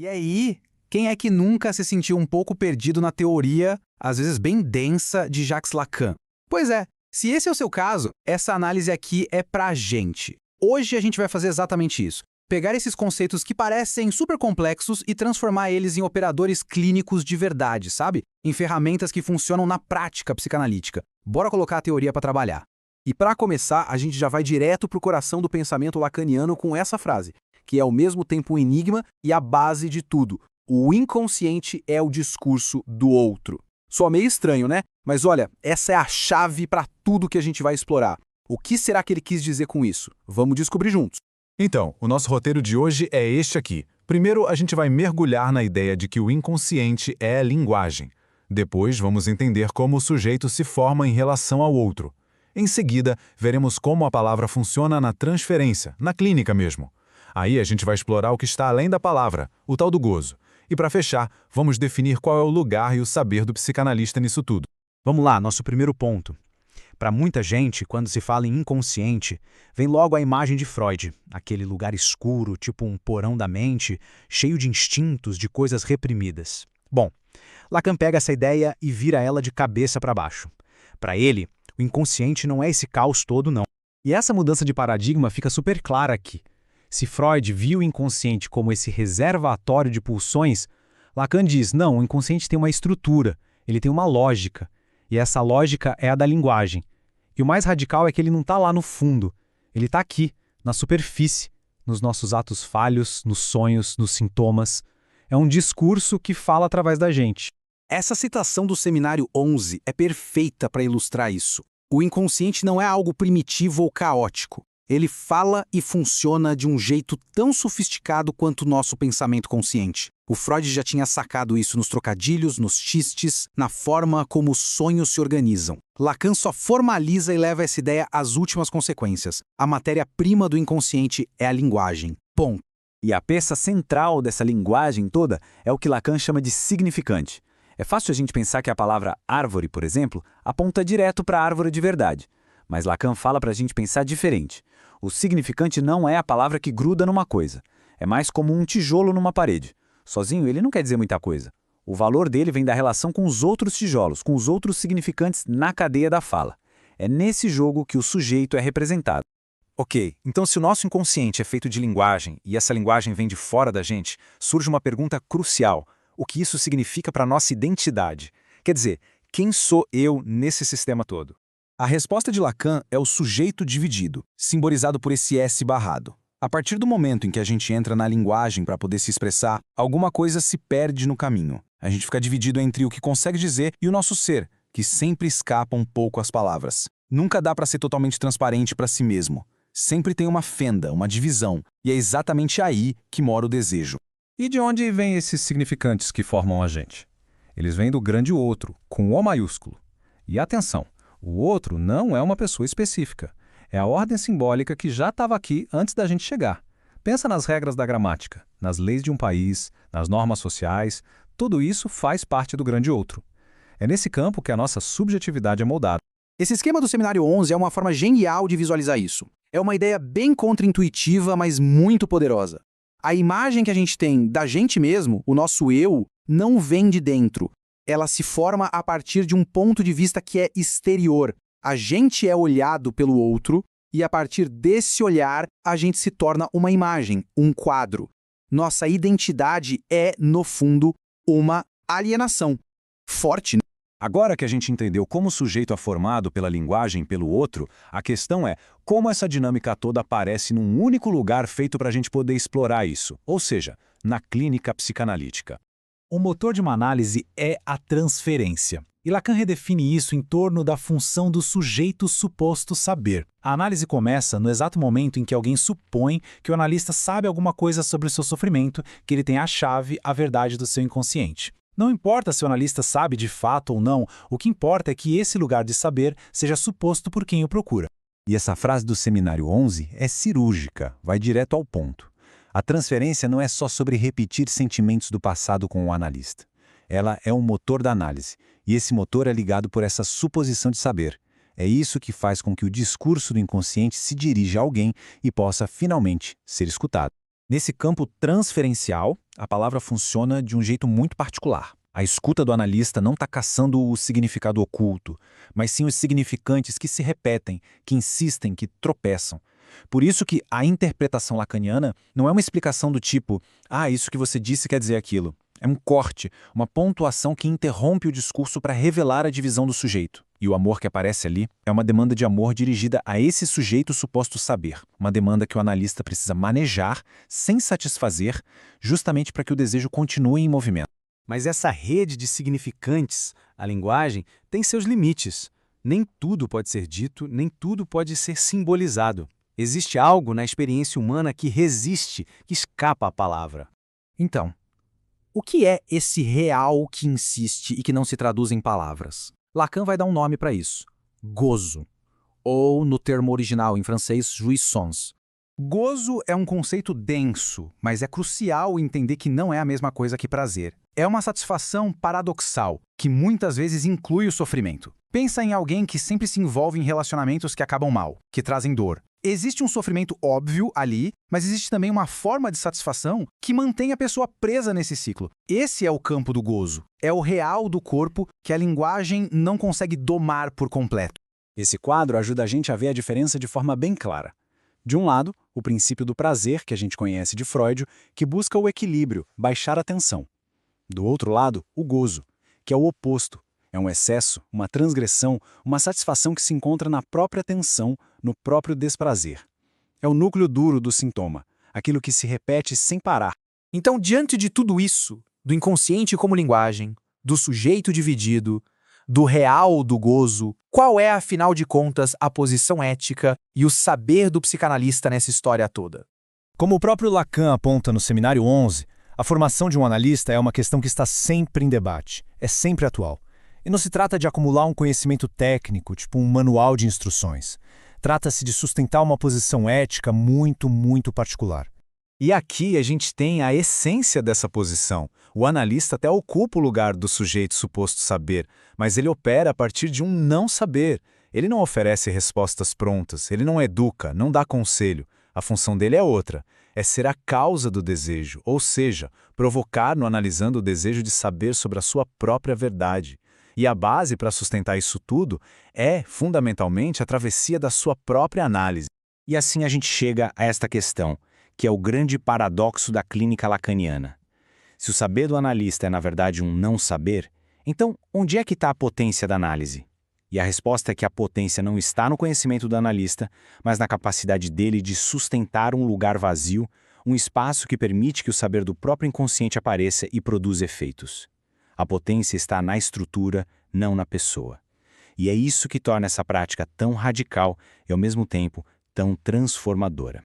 E aí, quem é que nunca se sentiu um pouco perdido na teoria, às vezes bem densa, de Jacques Lacan? Pois é, se esse é o seu caso, essa análise aqui é pra gente. Hoje a gente vai fazer exatamente isso. Pegar esses conceitos que parecem super complexos e transformar eles em operadores clínicos de verdade, sabe? Em ferramentas que funcionam na prática psicanalítica. Bora colocar a teoria pra trabalhar. E para começar, a gente já vai direto para o coração do pensamento lacaniano com essa frase, que é ao mesmo tempo um enigma e a base de tudo. O inconsciente é o discurso do outro. Soa meio estranho, né? Mas olha, essa é a chave para tudo que a gente vai explorar. O que será que ele quis dizer com isso? Vamos descobrir juntos. Então, o nosso roteiro de hoje é este aqui. Primeiro, a gente vai mergulhar na ideia de que o inconsciente é linguagem. Depois, vamos entender como o sujeito se forma em relação ao outro. Em seguida, veremos como a palavra funciona na transferência, na clínica mesmo. Aí a gente vai explorar o que está além da palavra, o tal do gozo. E para fechar, vamos definir qual é o lugar e o saber do psicanalista nisso tudo. Vamos lá, nosso primeiro ponto. Para muita gente, quando se fala em inconsciente, vem logo a imagem de Freud, aquele lugar escuro, tipo um porão da mente, cheio de instintos, de coisas reprimidas. Bom, Lacan pega essa ideia e vira ela de cabeça para baixo. Para ele, o inconsciente não é esse caos todo, não. E essa mudança de paradigma fica super clara aqui. Se Freud viu o inconsciente como esse reservatório de pulsões, Lacan diz, não, o inconsciente tem uma estrutura, ele tem uma lógica, e essa lógica é a da linguagem. E o mais radical é que ele não está lá no fundo, ele está aqui, na superfície, nos nossos atos falhos, nos sonhos, nos sintomas. É um discurso que fala através da gente. Essa citação do Seminário 11 é perfeita para ilustrar isso. O inconsciente não é algo primitivo ou caótico. Ele fala e funciona de um jeito tão sofisticado quanto o nosso pensamento consciente. O Freud já tinha sacado isso nos trocadilhos, nos xistes, na forma como os sonhos se organizam. Lacan só formaliza e leva essa ideia às últimas consequências. A matéria-prima do inconsciente é a linguagem. Ponto. E a peça central dessa linguagem toda é o que Lacan chama de significante. É fácil a gente pensar que a palavra árvore, por exemplo, aponta direto para a árvore de verdade. Mas Lacan fala para a gente pensar diferente. O significante não é a palavra que gruda numa coisa. É mais como um tijolo numa parede. Sozinho ele não quer dizer muita coisa. O valor dele vem da relação com os outros tijolos, com os outros significantes na cadeia da fala. É nesse jogo que o sujeito é representado. Ok, então se o nosso inconsciente é feito de linguagem e essa linguagem vem de fora da gente, surge uma pergunta crucial. O que isso significa para a nossa identidade? Quer dizer, quem sou eu nesse sistema todo? A resposta de Lacan é o sujeito dividido, simbolizado por esse S barrado. A partir do momento em que a gente entra na linguagem para poder se expressar, alguma coisa se perde no caminho. A gente fica dividido entre o que consegue dizer e o nosso ser, que sempre escapa um pouco às palavras. Nunca dá para ser totalmente transparente para si mesmo. Sempre tem uma fenda, uma divisão, e é exatamente aí que mora o desejo. E de onde vêm esses significantes que formam a gente? Eles vêm do grande outro, com O maiúsculo. E atenção, o outro não é uma pessoa específica. É a ordem simbólica que já estava aqui antes da gente chegar. Pensa nas regras da gramática, nas leis de um país, nas normas sociais. Tudo isso faz parte do grande outro. É nesse campo que a nossa subjetividade é moldada. Esse esquema do Seminário 11 é uma forma genial de visualizar isso. É uma ideia bem contraintuitiva, mas muito poderosa. A imagem que a gente tem da gente mesmo, o nosso eu, não vem de dentro. Ela se forma a partir de um ponto de vista que é exterior. A gente é olhado pelo outro e, a partir desse olhar, a gente se torna uma imagem, um quadro. Nossa identidade é, no fundo, uma alienação. Forte, né? Agora que a gente entendeu como o sujeito é formado pela linguagem pelo outro, a questão é como essa dinâmica toda aparece num único lugar feito para a gente poder explorar isso, ou seja, na clínica psicanalítica. O motor de uma análise é a transferência. E Lacan redefine isso em torno da função do sujeito suposto saber. A análise começa no exato momento em que alguém supõe que o analista sabe alguma coisa sobre o seu sofrimento, que ele tem a chave, a verdade do seu inconsciente. Não importa se o analista sabe de fato ou não, o que importa é que esse lugar de saber seja suposto por quem o procura. E essa frase do Seminário 11 é cirúrgica, vai direto ao ponto. A transferência não é só sobre repetir sentimentos do passado com o analista. Ela é um motor da análise, e esse motor é ligado por essa suposição de saber. É isso que faz com que o discurso do inconsciente se dirija a alguém e possa, finalmente, ser escutado. Nesse campo transferencial, a palavra funciona de um jeito muito particular. A escuta do analista não está caçando o significado oculto, mas sim os significantes que se repetem, que insistem, que tropeçam. Por isso que a interpretação lacaniana não é uma explicação do tipo isso que você disse quer dizer aquilo. É um corte, uma pontuação que interrompe o discurso para revelar a divisão do sujeito. E o amor que aparece ali é uma demanda de amor dirigida a esse sujeito suposto saber. Uma demanda que o analista precisa manejar, sem satisfazer, justamente para que o desejo continue em movimento. Mas essa rede de significantes, a linguagem, tem seus limites. Nem tudo pode ser dito, nem tudo pode ser simbolizado. Existe algo na experiência humana que resiste, que escapa à palavra. Então, o que é esse real que insiste e que não se traduz em palavras? Lacan vai dar um nome para isso: gozo. Ou, no termo original em francês, jouissance. Gozo é um conceito denso, mas é crucial entender que não é a mesma coisa que prazer. É uma satisfação paradoxal, que muitas vezes inclui o sofrimento. Pensa em alguém que sempre se envolve em relacionamentos que acabam mal, que trazem dor. Existe um sofrimento óbvio ali, mas existe também uma forma de satisfação que mantém a pessoa presa nesse ciclo. Esse é o campo do gozo. É o real do corpo que a linguagem não consegue domar por completo. Esse quadro ajuda a gente a ver a diferença de forma bem clara. De um lado, o princípio do prazer, que a gente conhece de Freud, que busca o equilíbrio, baixar a tensão. Do outro lado, o gozo, que é o oposto. É um excesso, uma transgressão, uma satisfação que se encontra na própria tensão, no próprio desprazer. É o núcleo duro do sintoma, aquilo que se repete sem parar. Então, diante de tudo isso, do inconsciente como linguagem, do sujeito dividido, do real do gozo, qual é, afinal de contas, a posição ética e o saber do psicanalista nessa história toda? Como o próprio Lacan aponta no Seminário 11, a formação de um analista é uma questão que está sempre em debate, é sempre atual. E não se trata de acumular um conhecimento técnico, tipo um manual de instruções. Trata-se de sustentar uma posição ética muito, muito particular. E aqui a gente tem a essência dessa posição. O analista até ocupa o lugar do sujeito suposto saber, mas ele opera a partir de um não saber. Ele não oferece respostas prontas, ele não educa, não dá conselho. A função dele é outra, é ser a causa do desejo, ou seja, provocar no analisando o desejo de saber sobre a sua própria verdade. E a base para sustentar isso tudo é, fundamentalmente, a travessia da sua própria análise. E assim a gente chega a esta questão, que é o grande paradoxo da clínica lacaniana. Se o saber do analista é, na verdade, um não saber, então onde é que está a potência da análise? E a resposta é que a potência não está no conhecimento do analista, mas na capacidade dele de sustentar um lugar vazio, um espaço que permite que o saber do próprio inconsciente apareça e produza efeitos. A potência está na estrutura, não na pessoa. E é isso que torna essa prática tão radical e, ao mesmo tempo, tão transformadora.